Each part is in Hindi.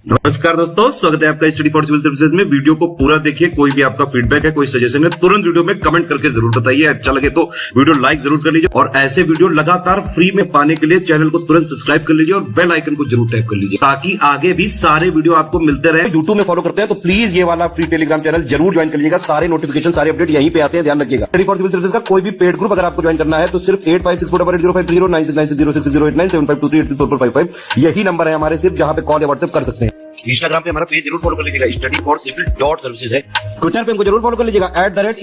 नमस्कार दोस्तों, स्वागत है आपका स्टडी फॉर सिविल सर्विसेज में। वीडियो को पूरा देखिए। कोई भी आपका फीडबैक है, कोई सजेशन है, तुरंत वीडियो में कमेंट करके जरूर बताइए। अच्छा लगे तो वीडियो लाइक जरूर कर लीजिए और ऐसे वीडियो लगातार फ्री में पाने के लिए चैनल को तुरंत सब्सक्राइब कर लीजिए और बेल आइकन को जरूर टैप कर लीजिए ताकि आगे भी सारे वीडियो आपको मिलते रहे। यूट्यूब में फॉलो करते हैं तो प्लीज ये वाला फ्री टेलीग्राम चैनल जरूर ज्वाइन कर लीजिएगा। सारे नोटिफिकेशन, सारे अपडेट यहीं पे आते हैं, ध्यान रखिएगा। स्टडी फॉर सिविल सर्विसेज का कोई भी पेड ग्रुप अगर आपको ज्वाइन करना है तो सिर्फ 8564880509696086089462364455 यही नंबर है हमारे, सिर्फ जहां पे कॉल या व्हाट्सएप कर सकते हैं। इंस्टाग्राम पे हमारा पेज जरूर फॉलो कर लीजिएगा, स्टडी फॉर सिविल .सर्विसेज है। ट्विटर पे हमको जरूर फॉलो कर लीजिएगा,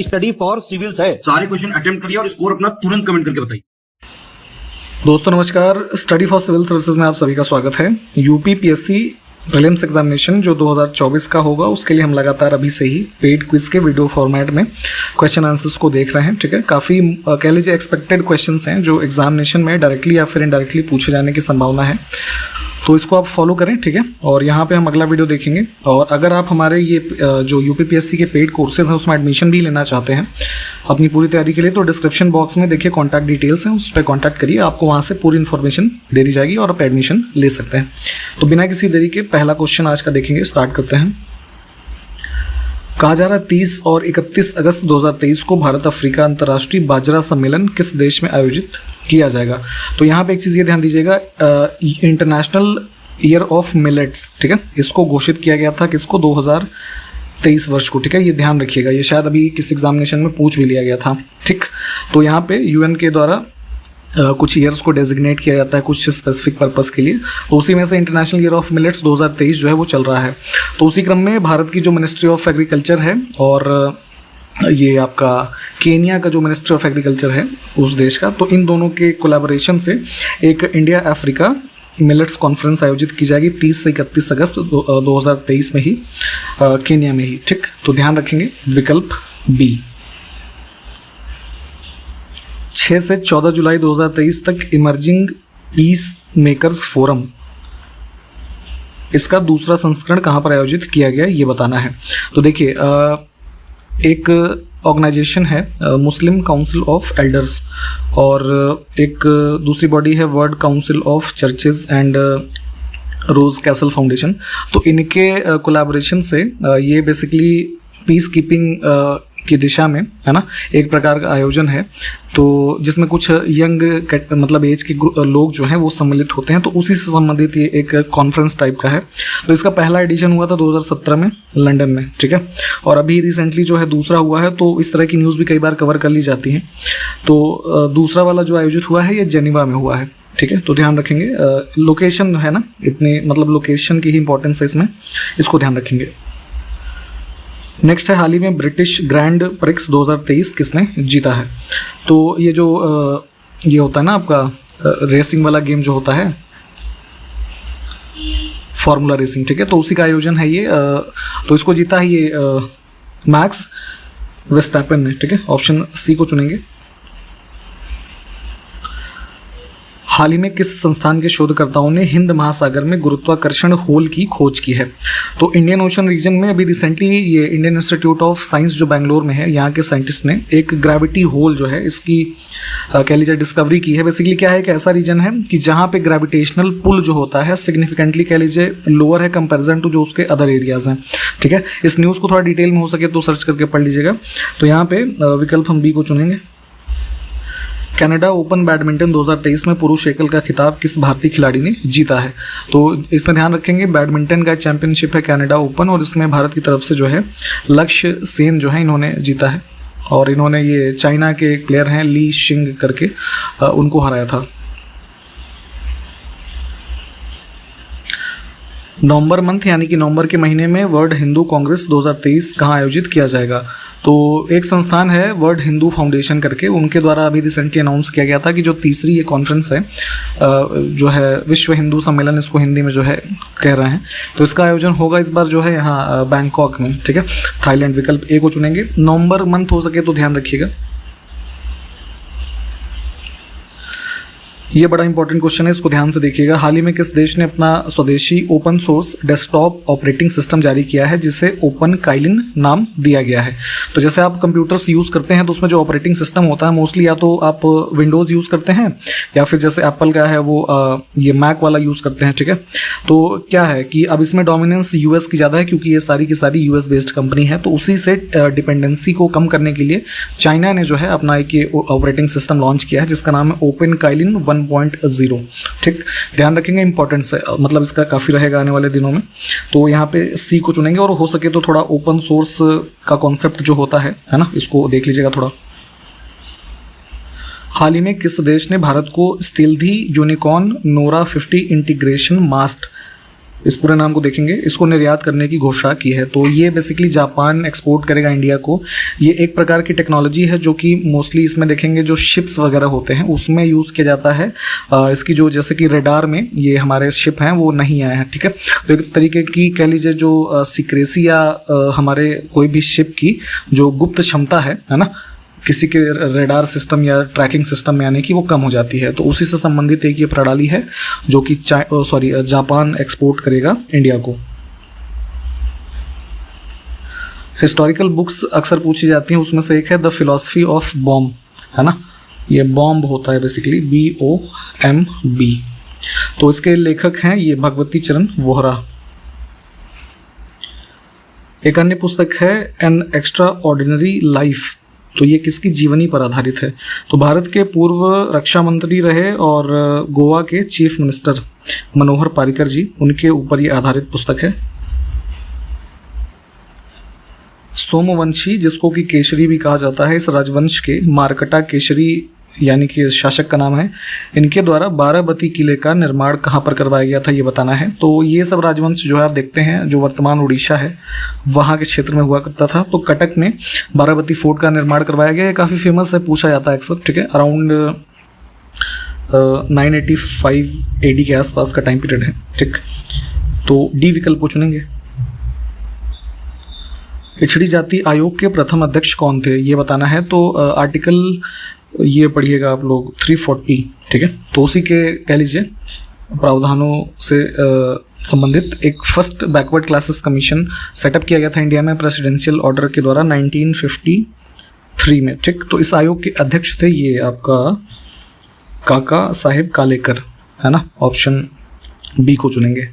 @study for civils है। सारे क्वेश्चन अटेम्प्ट करिए और स्कोर अपना तुरंत कमेंट करके बताइए। दोस्तों नमस्कार, स्टडी फॉर सिविल सर्विसेज में आप सभी का स्वागत है। यूपीपीएससी प्रीलिम्स एग्जामिनेशन जो 2024 का होगा उसके लिए हम लगातार अभी से ही पेड क्विज के वीडियो फॉर्मेट में क्वेश्चन आंसर्स को देख रहे हैं। ठीक है, काफ़ी कह लीजिए एक्सपेक्टेड क्वेश्चंस हैं जो एग्जामिनेशन में डायरेक्टली या फिर इनडायरेक्टली पूछे जाने की संभावना है, तो इसको आप फॉलो करें। ठीक है, और यहाँ पे हम अगला वीडियो देखेंगे। और अगर आप हमारे ये जो यूपीपीएससी के पेड कोर्सेज हैं उसमें एडमिशन भी लेना चाहते हैं अपनी पूरी तैयारी के लिए, तो डिस्क्रिप्शन बॉक्स में देखिए कॉन्टैक्ट डिटेल्स हैं, उस पर कॉन्टैक्ट करिए, आपको वहाँ से पूरी इन्फॉर्मेशन दे दी जाएगी और आप एडमिशन ले सकते हैं। तो बिना किसी देरी के पहला क्वेश्चन आज का देखेंगे, स्टार्ट करते हैं। कहा जा रहा है 30 और 31 अगस्त 2023 को भारत अफ्रीका अंतर्राष्ट्रीय बाजरा सम्मेलन किस देश में आयोजित किया जाएगा। तो यहाँ पे एक चीज़ ये ध्यान दीजिएगा, इंटरनेशनल ईयर ऑफ मिलेट्स, ठीक है, इसको घोषित किया गया था किसको, 2023 वर्ष को। ठीक है, ये ध्यान रखिएगा, ये शायद अभी किस एग्जामिनेशन में पूछ भी लिया गया था। ठीक, तो यहाँ पे यूएन के द्वारा कुछ ईयर्स को डेजिग्नेट किया जाता है कुछ स्पेसिफिक पर्पस के लिए, तो उसी में से इंटरनेशनल ईयर ऑफ मिलेट्स 2023 जो है वो चल रहा है। तो उसी क्रम में भारत की जो मिनिस्ट्री ऑफ एग्रीकल्चर है और ये आपका केनिया का जो मिनिस्ट्री ऑफ एग्रीकल्चर है उस देश का, तो इन दोनों के कोलैबोरेशन से एक इंडिया अफ्रीका मिलेट्स कॉन्फ्रेंस आयोजित की जाएगी 30 से 31 अगस्त 2023 में ही केनिया में ही। ठीक, तो ध्यान रखेंगे विकल्प बी। 6 से 14 जुलाई 2023 तक इमर्जिंग पीस मेकर्स फोरम, इसका दूसरा संस्करण कहाँ पर आयोजित किया गया ये बताना है। तो देखिए एक ऑर्गेनाइजेशन है मुस्लिम काउंसिल ऑफ एल्डर्स और एक दूसरी बॉडी है World Council of Churches and Rose Castle Foundation. तो इनके कोलैबोरेशन से ये बेसिकली पीस कीपिंग की दिशा में, है ना, एक प्रकार का आयोजन है, तो जिसमें कुछ यंग मतलब एज के लोग जो हैं वो सम्मिलित होते हैं, तो उसी से संबंधित ये एक कॉन्फ्रेंस टाइप का है। तो इसका पहला एडिशन हुआ था 2017 में लंदन में। ठीक है, और अभी रिसेंटली जो है दूसरा हुआ है, तो इस तरह की न्यूज़ भी कई बार कवर कर ली जाती हैं। तो दूसरा वाला जो आयोजित हुआ है ये जेनीवा में हुआ है। ठीक है, तो ध्यान रखेंगे, लोकेशन है ना, इतने मतलब लोकेशन की ही इंपॉर्टेंस है इसमें, इसको ध्यान रखेंगे। नेक्स्ट है, हाल ही में ब्रिटिश ग्रैंड प्रिक्स 2023 किसने जीता है। तो ये जो ये होता है ना आपका रेसिंग वाला गेम जो होता है, फार्मूला रेसिंग, ठीक है, तो उसी का आयोजन है ये। तो इसको जीता है ये मैक्स वर्स्टैपेन ने। ठीक है, ऑप्शन सी को चुनेंगे। हाल ही में किस संस्थान के शोधकर्ताओं ने हिंद महासागर में गुरुत्वाकर्षण होल की खोज की है। तो इंडियन ओशन रीजन में अभी रिसेंटली ये इंडियन इंस्टीट्यूट ऑफ साइंस जो बेंगलोर में है, यहाँ के साइंटिस्ट ने एक ग्रेविटी होल जो है इसकी कह लीजिए डिस्कवरी की है। बेसिकली क्या है, एक ऐसा रीजन है कि जहाँ पे ग्रेविटेशनल पुल जो होता है सिग्निफिकेंटली कह लीजिए लोअर है कंपेरिजन टू जो उसके अदर एरियाज हैं। ठीक है, इस न्यूज़ को थोड़ा डिटेल में हो सके तो सर्च करके पढ़ लीजिएगा। तो यहाँ पे विकल्प हम बी को चुनेंगे। कनाडा ओपन बैडमिंटन 2023 में पुरुष एकल का खिताब किस भारतीय खिलाड़ी ने जीता है। तो इसमें ध्यान रखेंगे बैडमिंटन का चैंपियनशिप है कनाडा ओपन और इसमें भारत की तरफ से जो है लक्ष्य सेन जो है इन्होंने जीता है और इन्होंने ये चाइना के एक प्लेयर हैं ली शिंग करके उनको हराया था। नवंबर मंथ यानी कि नवंबर के महीने में वर्ल्ड हिंदू कांग्रेस 2023 कहाँ आयोजित किया जाएगा। तो एक संस्थान है वर्ल्ड हिंदू फाउंडेशन करके, उनके द्वारा अभी रिसेंटली अनाउंस किया गया था कि जो तीसरी ये कॉन्फ्रेंस है जो है विश्व हिंदू सम्मेलन, इसको हिंदी में जो है कह रहे हैं, तो इसका आयोजन होगा इस बार जो है यहाँ बैंकॉक में। ठीक है, थाईलैंड, विकल्प ए को चुनेंगे। नवंबर मंथ हो सके तो ध्यान रखिएगा। ये बड़ा इंपॉर्टेंट क्वेश्चन है, इसको ध्यान से देखिएगा। हाल ही में किस देश ने अपना स्वदेशी open source desktop operating system जारी किया है जिसे ओपन काइलिन नाम दिया गया है? तो जैसे आप कंप्यूटर्स यूज़ करते हैं तो उसमें जो ऑपरेटिंग सिस्टम होता है मोस्टली या तो आप विंडोज़ यूज़ करते हैं या फिर जैसे एप्पल का है वो ये मैक वाला यूज़ करते हैं, ठीक है। तो क्या है कि अब इसमें डोमिनेंस यूएस की ज़्यादा है क्योंकि ये सारी की सारी यूएस बेस्ड कंपनी है। तो उसी से डिपेंडेंसी को कम करने के लिए चाइना ने जो है अपना एक ऑपरेटिंग सिस्टम लॉन्च किया है जिसका नाम है ओपन काइलिन 1.0, ठीक। ध्यान रखेंगे, इंपॉर्टेंस है, मतलब इसका काफ़ी रहेगा आने वाले दिनों में। तो यहाँ पे सी को चुनेंगे और हो सके तो थोड़ा ओपन सोर्स का कॉन्सेप्ट जो होता है ना, इसको देख लीजिएगा थोड़ा। हाल ही में किस देश ने भारत को स्टील्थी यूनिकॉर्न नोरा 50 इंटीग्रेशन मास्ट, इस पूरे नाम को देखेंगे, इसको निर्यात करने की घोषणा की है? तो ये बेसिकली जापान एक्सपोर्ट करेगा इंडिया को। ये एक प्रकार की टेक्नोलॉजी है जो कि मोस्टली इसमें देखेंगे जो शिप्स वगैरह होते हैं उसमें यूज़ किया जाता है। इसकी जो जैसे कि रेडार में ये हमारे शिप हैं वो नहीं आए हैं, ठीक है। तो एक तरीके की कह लीजिए जो सीक्रेसी या हमारे कोई भी शिप की जो गुप्त क्षमता है ना, किसी के रेडार सिस्टम या ट्रैकिंग सिस्टम में आने की वो कम हो जाती है। तो उसी से संबंधित एक ये प्रणाली है जो कि जापान एक्सपोर्ट करेगा इंडिया को। हिस्टोरिकल बुक्स अक्सर पूछी जाती हैं, उसमें से एक है द फिलॉसफी ऑफ बॉम्ब, है ना। ये बॉम्ब होता है बेसिकली BOMB। तो इसके लेखक हैं ये भगवती चरण वोहरा। एक अन्य पुस्तक है एन एक्स्ट्रा ऑर्डिनरी लाइफ, तो ये किसकी जीवनी पर आधारित है? तो भारत के पूर्व रक्षा मंत्री रहे और गोवा के चीफ मिनिस्टर मनोहर पारिकर जी, उनके ऊपर ये आधारित पुस्तक है। सोमवंशी, जिसको कि केसरी भी कहा जाता है, इस राजवंश के मारकटा केसरी यानी कि शासक का नाम है, इनके द्वारा बाराबती किले का निर्माण कहाँ पर करवाया गया था ये बताना है। तो ये सब राजवंश जो है आप देखते हैं जो वर्तमान उड़ीसा है वहाँ के क्षेत्र में हुआ करता था। तो कटक में बाराबती फोर्ट का निर्माण करवाया गया, ये काफ़ी फेमस है, पूछा जाता है अक्सर, ठीक है। अराउंड 985 AD के आसपास का टाइम पीरियड है, ठीक। तो डी विकल्प को चुनेंगे। पिछड़ी जाति आयोग के प्रथम अध्यक्ष कौन थे ये बताना है। तो आर्टिकल ये पढ़िएगा आप लोग 340, ठीक है। तो उसी के कह लीजिए प्रावधानों से संबंधित एक first backward classes commission setup किया गया था इंडिया में प्रेसिडेंशियल ऑर्डर के द्वारा 1953 में, ठीक। तो इस आयोग के अध्यक्ष थे ये आपका काका साहेब कालेकर, है ना। ऑप्शन बी को चुनेंगे।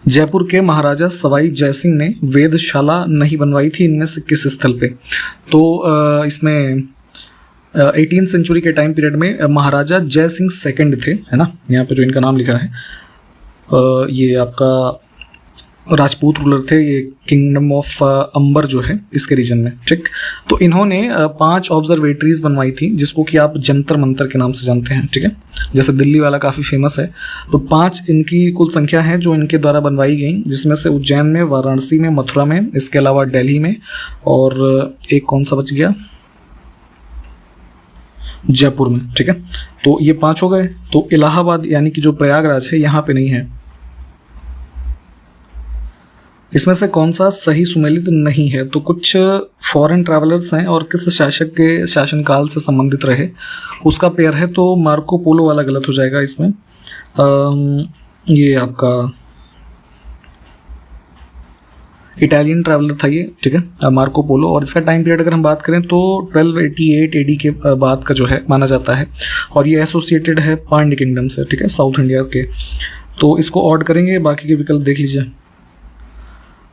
जयपुर के महाराजा सवाई जयसिंह ने वेधशाला नहीं बनवाई थी इनमें से किस स्थल पे? तो इसमें 18th सेंचुरी के टाइम पीरियड में महाराजा जयसिंह सेकंड थे, है ना। यहाँ पे जो इनका नाम लिखा है ये आपका राजपूत रूलर थे, ये किंगडम ऑफ अंबर जो है इसके रीजन में, ठीक। तो इन्होंने 5 ऑब्जर्वेटरीज बनवाई थी जिसको कि आप जंतर मंतर के नाम से जानते हैं, ठीक है। जैसे दिल्ली वाला काफ़ी फेमस है। तो 5 इनकी कुल संख्या है जो इनके द्वारा बनवाई गई, जिसमें से उज्जैन में, वाराणसी में, मथुरा में, इसके अलावा दिल्ली में, और एक कौन सा बच गया, जयपुर में, ठीक है। तो ये 5 हो गए। तो इलाहाबाद यानी कि जो प्रयागराज है यहाँ पे नहीं है। इसमें से कौन सा सही सुमेलित नहीं है? तो कुछ फॉरेन ट्रैवलर्स हैं और किस शासक के शासनकाल से संबंधित रहे उसका पेयर है। तो मार्को पोलो वाला गलत हो जाएगा इसमें। ये आपका इटालियन ट्रैवलर था ये, ठीक है, मार्को पोलो। और इसका टाइम पीरियड अगर हम बात करें तो 1288 AD के बाद का जो है माना जाता है, और ये एसोसिएटेड है पांड्य किंगडम से, ठीक है, साउथ इंडिया के। तो इसको ऑड करेंगे, बाकी के विकल्प देख लीजिए।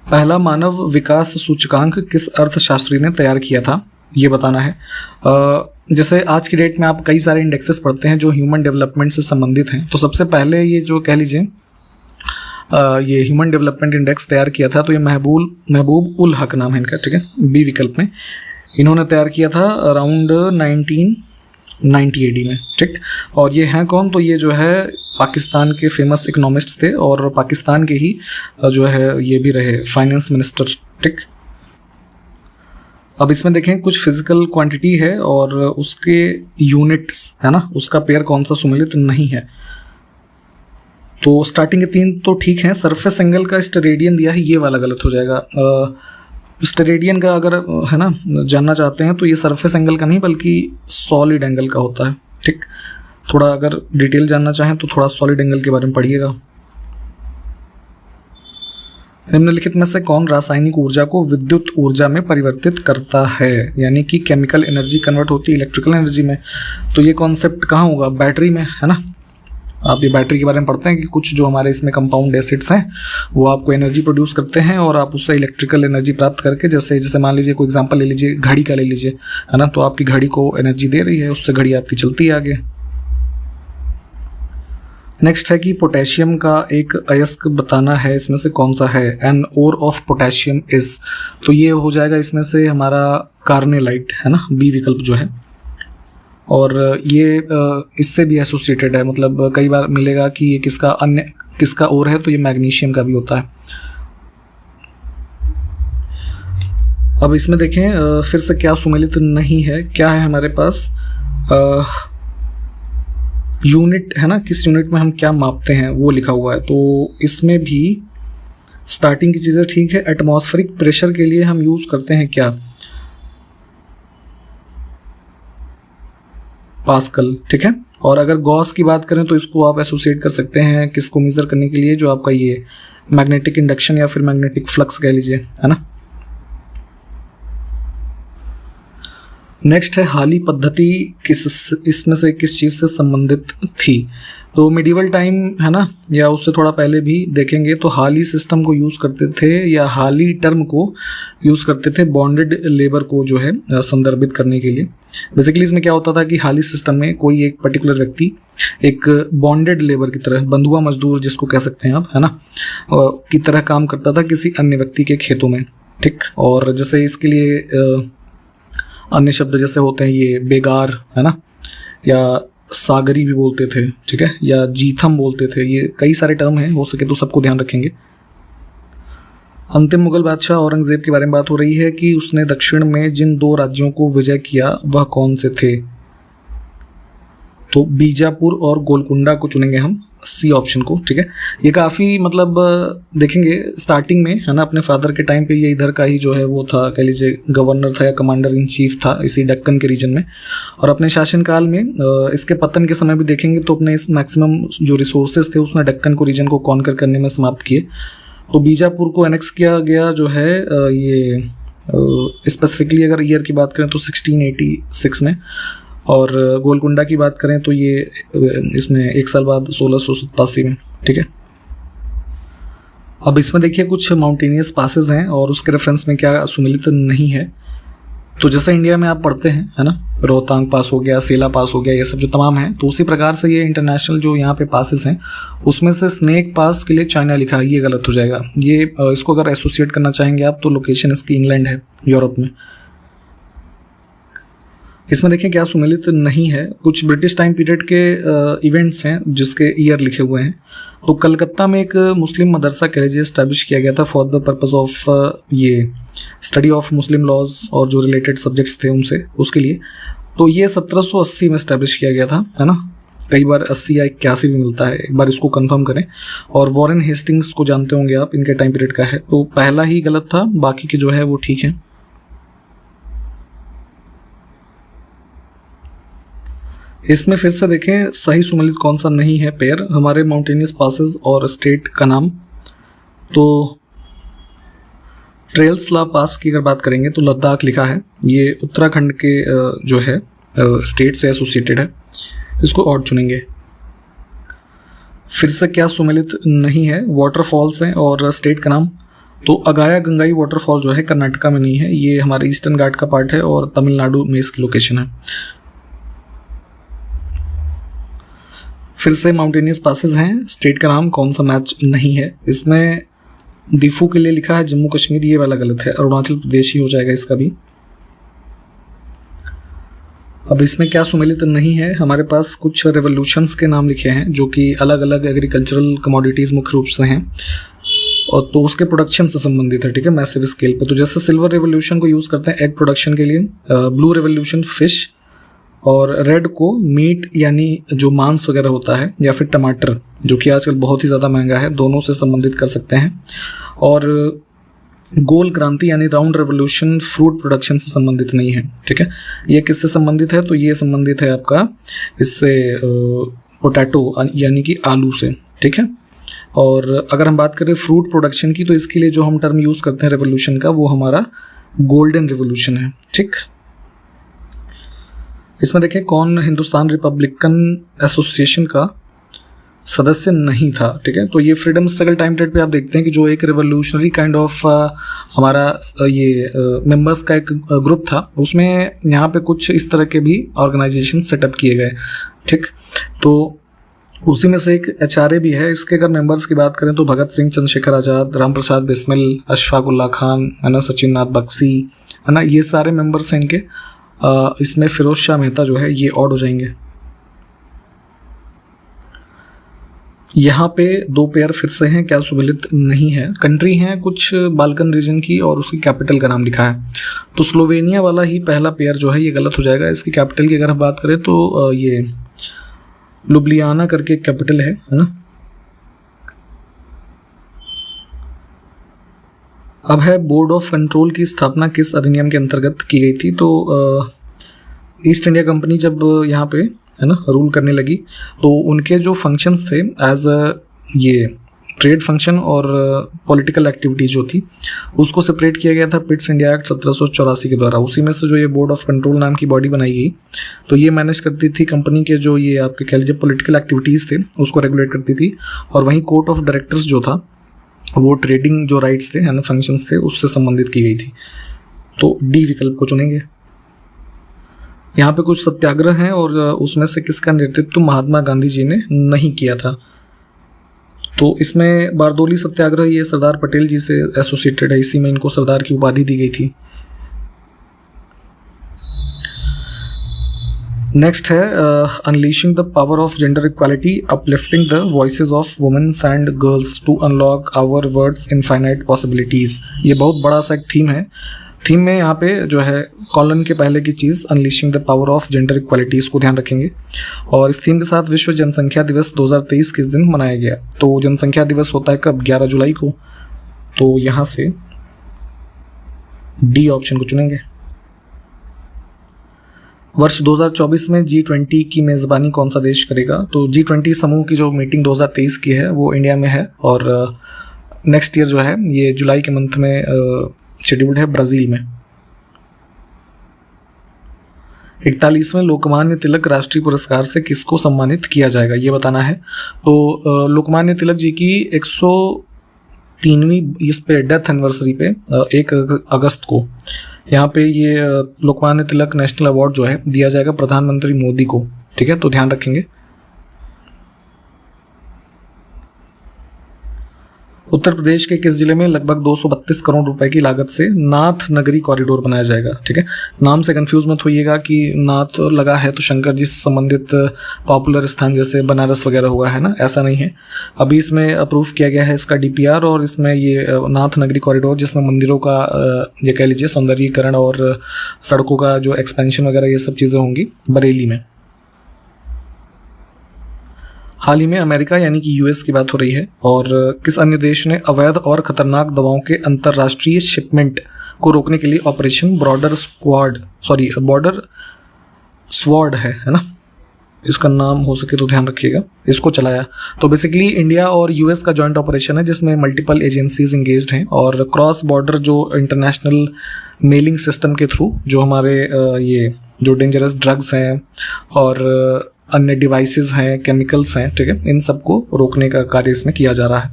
पहला मानव विकास सूचकांक किस अर्थशास्त्री ने तैयार किया था ये बताना है। जैसे आज की डेट में आप कई सारे इंडेक्सेस पढ़ते हैं जो ह्यूमन डेवलपमेंट से संबंधित हैं। तो सबसे पहले ये जो कह लीजिए ये ह्यूमन डेवलपमेंट इंडेक्स तैयार किया था, तो ये महबूब उल हक नाम है इनका, ठीक है, बी विकल्प में। इन्होंने तैयार किया था अराउंड 1990 AD में, ठीक। और ये हैं कौन? तो ये जो है पाकिस्तान के फेमस इकोनॉमिस्ट थे और पाकिस्तान के ही जो है ये भी रहे फाइनेंस मिनिस्टर, ठीक। अब इसमें देखें कुछ फिजिकल क्वांटिटी है और उसके यूनिट्स, है ना, उसका पेयर कौन सा सुमेलित नहीं है। तो स्टार्टिंग के 3 तो ठीक हैं। सरफेस एंगल का स्टेरेडियन दिया है, ये वाला गलत हो जाएगा। स्टेरेडियन का अगर है ना जानना चाहते हैं तो ये सरफेस एंगल का नहीं बल्कि सॉलिड एंगल का होता है, ठीक, थोड़ा अगर डिटेल जानना चाहें तो थोड़ा सॉलिड एंगल के बारे में पढ़िएगा। निम्नलिखित में से कौन रासायनिक ऊर्जा को विद्युत ऊर्जा में परिवर्तित करता है, यानी कि केमिकल एनर्जी कन्वर्ट होती है इलेक्ट्रिकल एनर्जी में। तो ये कॉन्सेप्ट कहाँ होगा, बैटरी में, है ना। आप ये बैटरी के बारे में पढ़ते हैं कि कुछ जो हमारे इसमें कंपाउंड एसिड्स हैं वो आपको एनर्जी प्रोड्यूस करते हैं और आप उससे इलेक्ट्रिकल एनर्जी प्राप्त करके, जैसे मान लीजिए कोई एग्जांपल ले लीजिए, घड़ी का ले लीजिए, है ना। तो आपकी घड़ी को एनर्जी दे रही है, उससे घड़ी आपकी चलती है आगे। नेक्स्ट है कि पोटेशियम का एक अयस्क बताना है, इसमें से कौन सा है। An ore of potassium is, तो ये हो जाएगा इसमें से हमारा कार्नेलाइट, है ना, बी विकल्प जो है। और ये इससे भी एसोसिएटेड है, मतलब कई बार मिलेगा कि ये किसका और है, तो ये मैग्नीशियम का भी होता है। अब इसमें देखें फिर से क्या सुमेलित नहीं है, क्या है हमारे पास यूनिट, है ना, किस यूनिट में हम क्या मापते हैं वो लिखा हुआ है। तो इसमें भी स्टार्टिंग की चीज़ें ठीक है। एटमॉस्फेरिक प्रेशर के लिए हम यूज़ करते हैं क्या, पास्कल, ठीक है। और अगर गॉस की बात करें तो इसको आप एसोसिएट कर सकते हैं किसको मेजर करने के लिए, जो आपका ये मैग्नेटिक इंडक्शन या फिर मैग्नेटिक फ्लक्स कह लीजिए, है ना। नेक्स्ट है हाली पद्धति इसमें से किस चीज़ से संबंधित थी। तो मिडिवल टाइम, है ना, या उससे थोड़ा पहले भी देखेंगे तो हाली सिस्टम को यूज़ करते थे, या हाली टर्म को यूज़ करते थे बॉन्डेड लेबर को जो है संदर्भित करने के लिए। बेसिकली इसमें क्या होता था कि हाली सिस्टम में कोई एक पर्टिकुलर व्यक्ति एक बॉन्डेड लेबर की तरह, बंधुआ मजदूर जिसको कह सकते हैं आप, है ना, की तरह काम करता था किसी अन्य व्यक्ति के खेतों में, ठीक। और जैसे इसके लिए अन्य शब्द जैसे होते हैं ये बेगार, है ना, या सागरी भी बोलते थे, ठीक है, या जीथम बोलते थे। ये कई सारे टर्म हैं, हो सके तो सबको ध्यान रखेंगे। अंतिम मुगल बादशाह औरंगजेब के बारे में बात हो रही है कि उसने दक्षिण में जिन 2 राज्यों को विजय किया वह कौन से थे। तो बीजापुर और गोलकुंडा को चुनेंगे हम, सी ऑप्शन को, ठीक है। ये काफ़ी मतलब देखेंगे स्टार्टिंग में, है ना, अपने फादर के टाइम पे ये इधर का ही जो है वो था, कह लीजिए गवर्नर था या कमांडर इन चीफ था इसी दक्कन के रीजन में। और अपने शासनकाल में इसके पतन के समय भी देखेंगे तो अपने इस मैक्सिमम जो रिसोर्सेज थे उसने दक्कन को रीजन को कॉन्कर करने में समाप्त किए। तो बीजापुर को एनेक्स किया गया जो है ये स्पेसिफिकली अगर ईयर की बात करें तो 1686 में, और गोलकुंडा की बात करें तो ये इसमें एक साल बाद 1687 में, ठीक है। अब इसमें देखिए कुछ माउंटेनियस पासेस हैं और उसके रेफरेंस में क्या सुमेलित नहीं है। तो जैसे इंडिया में आप पढ़ते हैं, है ना, रोहतांग पास हो गया, सेला पास हो गया, ये सब जो तमाम हैं, तो उसी प्रकार से ये इंटरनेशनल जो यहाँ पे पासेस हैं उसमें से स्नेक पास के लिए चाइना लिखा है, ये गलत हो जाएगा। ये इसको अगर एसोसिएट करना चाहेंगे आप तो लोकेशन इसकी इंग्लैंड है, यूरोप में। इसमें देखें क्या सुमेलित नहीं है। कुछ ब्रिटिश टाइम पीरियड के इवेंट्स हैं जिसके ईयर लिखे हुए हैं। तो कलकत्ता में एक मुस्लिम मदरसा कॉलेज एस्टैब्लिश किया गया था फॉर द पर्पस ऑफ ये स्टडी ऑफ मुस्लिम लॉज और जो रिलेटेड सब्जेक्ट्स थे उनसे, उसके लिए। तो ये 1780 में एस्टैब्लिश किया गया था, है ना। कई बार 80 या 81 भी मिलता है, एक बार इसको कंफर्म करें। और वॉरेन हेस्टिंग्स को जानते होंगे आप, इनके टाइम पीरियड का है। तो पहला ही गलत था, बाकी के जो है वो ठीक है। इसमें फिर से देखें सही सुमेलित कौन सा नहीं है पेयर, हमारे माउंटेनियस पासेस और स्टेट का नाम। तो ट्रेल्सला पास की अगर बात करेंगे तो लद्दाख लिखा है, ये उत्तराखंड के जो है स्टेट से एसोसिएटेड है, इसको और चुनेंगे। फिर से क्या सुमेलित नहीं है, वाटरफॉल्स हैं और स्टेट का नाम। तो अगाया गंगाई वाटरफॉल जो है कर्नाटका में नहीं है, ये हमारे ईस्टर्न घाट का पार्ट है और तमिलनाडु में इसकी लोकेशन है। फिर से माउंटेनियस पासेस हैं, स्टेट का नाम कौन सा मैच नहीं है। इसमें दिफू के लिए लिखा है जम्मू कश्मीर, ये वाला गलत है, अरुणाचल प्रदेश ही हो जाएगा इसका भी। अब इसमें क्या सुमेलित नहीं है, हमारे पास कुछ रेवोल्यूशंस के नाम लिखे हैं जो कि अलग अलग एग्रीकल्चरल कमोडिटीज़ मुख्य रूप से हैं और तो उसके प्रोडक्शन से संबंधित है, ठीक है, मैसिव स्केल पे। तो जैसे सिल्वर रेवोल्यूशन को यूज़ करते हैं एग प्रोडक्शन के लिए, ब्लू रेवोल्यूशन फिश, और रेड को मीट यानी जो मांस वगैरह होता है, या फिर टमाटर जो कि आजकल बहुत ही ज़्यादा महंगा है, दोनों से संबंधित कर सकते हैं। और गोल क्रांति यानी राउंड रेवोल्यूशन फ्रूट प्रोडक्शन से संबंधित नहीं है, ठीक है। ये किससे संबंधित है? तो ये संबंधित है आपका इससे पोटैटो यानी कि आलू से, ठीक है। और अगर हम बात करें फ्रूट प्रोडक्शन की, तो इसके लिए जो हम टर्म यूज़ करते हैं रेवोल्यूशन का, वो हमारा गोल्डन रेवोल्यूशन है, ठीक। इसमें देखें कौन हिंदुस्तान रिपब्लिकन एसोसिएशन का सदस्य नहीं था, ठीक है। तो ये फ्रीडम स्ट्रगल टाइम पीरियड पे आप देखते हैं कि जो एक रिवोल्यूशनरी काइंड ऑफ हमारा ये मेंबर्स का एक ग्रुप था, उसमें यहाँ पे कुछ इस तरह के भी ऑर्गेनाइजेशन सेटअप किए गए, ठीक। तो उसी में से एक HRA भी है। इसके अगर मेंबर्स की बात करें तो भगत सिंह, चंद्रशेखर आज़ाद, राम प्रसाद बिस्मिल, अशफाक उल्ला खान, है ना, सचिन नाथ बख्शी, है ना, ये सारे मेंबर्स हैं इनके। इसमें फिरोज शाह मेहता जो है ये ऑड हो जाएंगे। यहाँ पे 2 पेयर फिर से हैं, क्या सुमेलित नहीं है। कंट्री हैं कुछ बाल्कन रीजन की और उसकी कैपिटल का नाम लिखा है। तो स्लोवेनिया वाला ही पहला पेयर जो है ये गलत हो जाएगा। इसकी कैपिटल की अगर हम बात करें तो ये लुब्लियाना करके कैपिटल है ना। अब है बोर्ड ऑफ कंट्रोल की स्थापना किस अधिनियम के अंतर्गत की गई थी? तो ईस्ट इंडिया कंपनी जब यहाँ पे, है ना, रूल करने लगी, तो उनके जो फंक्शंस थे एज ये ट्रेड फंक्शन और पॉलिटिकल एक्टिविटीज जो थी उसको सेपरेट किया गया था पिट्स इंडिया एक्ट 1784 के द्वारा। उसी में से जो ये बोर्ड ऑफ कंट्रोल नाम की बॉडी बनाई गई, तो ये मैनेज करती थी कंपनी के जो ये आपके कह लीजिए पॉलिटिकल एक्टिविटीज़ थे उसको रेगुलेट करती थी। और वहीं कोर्ट ऑफ डायरेक्टर्स जो था वो ट्रेडिंग जो राइट्स थे, है ना, फंक्शंस थे, उससे संबंधित की गई थी। तो डी विकल्प को चुनेंगे। यहाँ पे कुछ सत्याग्रह हैं और उसमें से किसका नेतृत्व महात्मा गांधी जी ने नहीं किया था? तो इसमें बारदोली सत्याग्रह ये सरदार पटेल जी से एसोसिएटेड है, इसी में इनको सरदार की उपाधि दी गई थी। नेक्स्ट है unleashing the power of gender equality, uplifting the voices of womens and girls to unlock our world's infinite possibilities. ये बहुत बड़ा सा एक थीम है। थीम में यहाँ पे जो है कॉलन के पहले की चीज़ unleashing the power of gender equality, इसको ध्यान रखेंगे। और इस थीम के साथ विश्व जनसंख्या दिवस 2023 किस दिन मनाया गया? तो जनसंख्या दिवस होता है कब? 11 जुलाई को। तो यहाँ से डी ऑप्शन को चुनेंगे। वर्ष 2024 में G20 की मेज़बानी कौन सा देश करेगा? तो G20 समूह की जो मीटिंग 2023 की है वो इंडिया में है और नेक्स्ट ईयर जो है ये जुलाई के मंथ में शेड्यूल्ड है ब्राज़ील में। 41वें लोकमान्य तिलक राष्ट्रीय पुरस्कार से किसको सम्मानित किया जाएगा, ये बताना है। तो लोकमान्य तिलक जी की 103वीं इस पे डेथ एनिवर्सरी पे 1 अगस्त को यहाँ पे ये लोकमान्य तिलक नेशनल अवार्ड जो है दिया जाएगा प्रधानमंत्री मोदी को, ठीक है। तो ध्यान रखेंगे। उत्तर प्रदेश के किस जिले में लगभग 232 करोड़ रुपए की लागत से नाथ नगरी कॉरिडोर बनाया जाएगा, ठीक है। नाम से कंफ्यूज मत होइएगा कि नाथ लगा है तो शंकर जी से संबंधित पॉपुलर स्थान जैसे बनारस वगैरह हुआ है ना, ऐसा नहीं है। अभी इसमें अप्रूव किया गया है इसका DPR और इसमें ये नाथ नगरी कॉरिडोर जिसमें मंदिरों का ये कह लीजिए सौंदर्यीकरण और सड़कों का जो एक्सपेंशन वगैरह ये सब चीज़ें होंगी बरेली में। हाल ही में अमेरिका यानी कि US की बात हो रही है और किस अन्य देश ने अवैध और खतरनाक दवाओं के अंतर्राष्ट्रीय शिपमेंट को रोकने के लिए ऑपरेशन बॉर्डर स्वॉर्ड है ना, इसका नाम हो सके तो ध्यान रखिएगा, इसको चलाया। तो बेसिकली इंडिया और US का जॉइंट ऑपरेशन है जिसमें मल्टीपल एजेंसीज इंगेज्ड हैं और क्रॉस बॉर्डर जो इंटरनेशनल मेलिंग सिस्टम के थ्रू जो हमारे ये जो डेंजरस ड्रग्स हैं और अन्य डिवाइसेस हैं, केमिकल्स हैं, ठीक है, इन सबको रोकने का कार्य इसमें किया जा रहा है।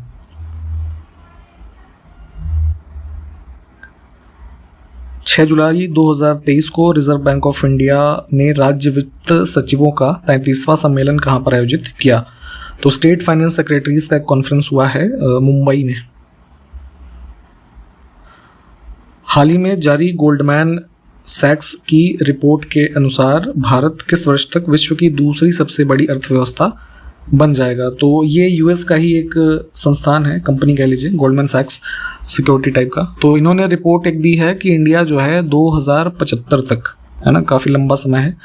छह जुलाई 2023 को रिजर्व बैंक ऑफ इंडिया ने राज्य वित्त सचिवों का 33वां सम्मेलन कहां पर आयोजित किया? तो स्टेट फाइनेंस सेक्रेटरीज का एक कॉन्फ्रेंस हुआ है मुंबई में। हाल ही में जारी गोल्डमैन सैक्स की रिपोर्ट के अनुसार भारत किस वर्ष तक विश्व की दूसरी सबसे बड़ी अर्थव्यवस्था बन जाएगा? तो ये US का ही एक संस्थान है, कंपनी कह लीजिए, गोल्डमैन सैक्स सिक्योरिटी टाइप का। तो इन्होंने रिपोर्ट एक दी है कि इंडिया जो है 2075 तक, है ना, काफ़ी लंबा समय है,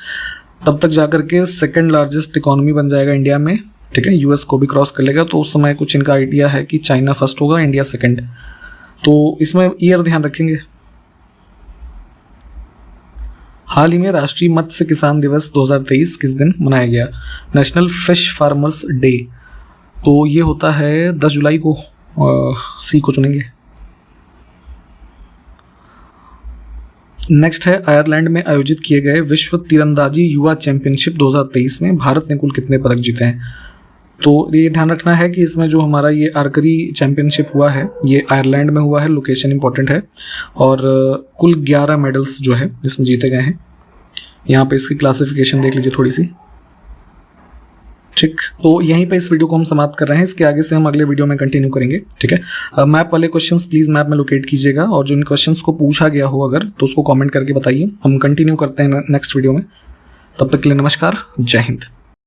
तब तक जाकर के सेकेंड लार्जेस्ट इकोनॉमी बन जाएगा इंडिया में, ठीक है। US को भी क्रॉस कर लेगा। तो उस समय कुछ इनका आइडिया है कि चाइना फर्स्ट होगा, इंडिया सेकेंड। तो इसमें ईयर ध्यान रखेंगे। हाल ही में राष्ट्रीय मत्स्य किसान दिवस 2023 किस दिन मनाया गया? नेशनल फिश फार्मर्स डे, तो ये होता है 10 जुलाई को। सी को चुनेंगे। नेक्स्ट है, आयरलैंड में आयोजित किए गए विश्व तीरंदाजी युवा चैंपियनशिप 2023 में भारत ने कुल कितने पदक जीते हैं? तो ये ध्यान रखना है कि इसमें जो हमारा ये आर्करी चैंपियनशिप हुआ है ये आयरलैंड में हुआ है, लोकेशन इंपॉर्टेंट है, और कुल 11 मेडल्स जो है इसमें जीते गए हैं। यहाँ पे इसकी क्लासिफिकेशन देख लीजिए थोड़ी सी। ठीक, तो यहीं पे इस वीडियो को हम समाप्त कर रहे हैं। इसके आगे से हम अगले वीडियो में कंटिन्यू करेंगे। ठीक है, मैप वाले क्वेश्चंस प्लीज़ मैप में लोकेट कीजिएगा, और जो इन क्वेश्चंस को पूछा गया हो अगर तो उसको कमेंट करके बताइए। हम कंटिन्यू करते हैं नेक्स्ट वीडियो में। तब तक के लिए नमस्कार, जय हिंद।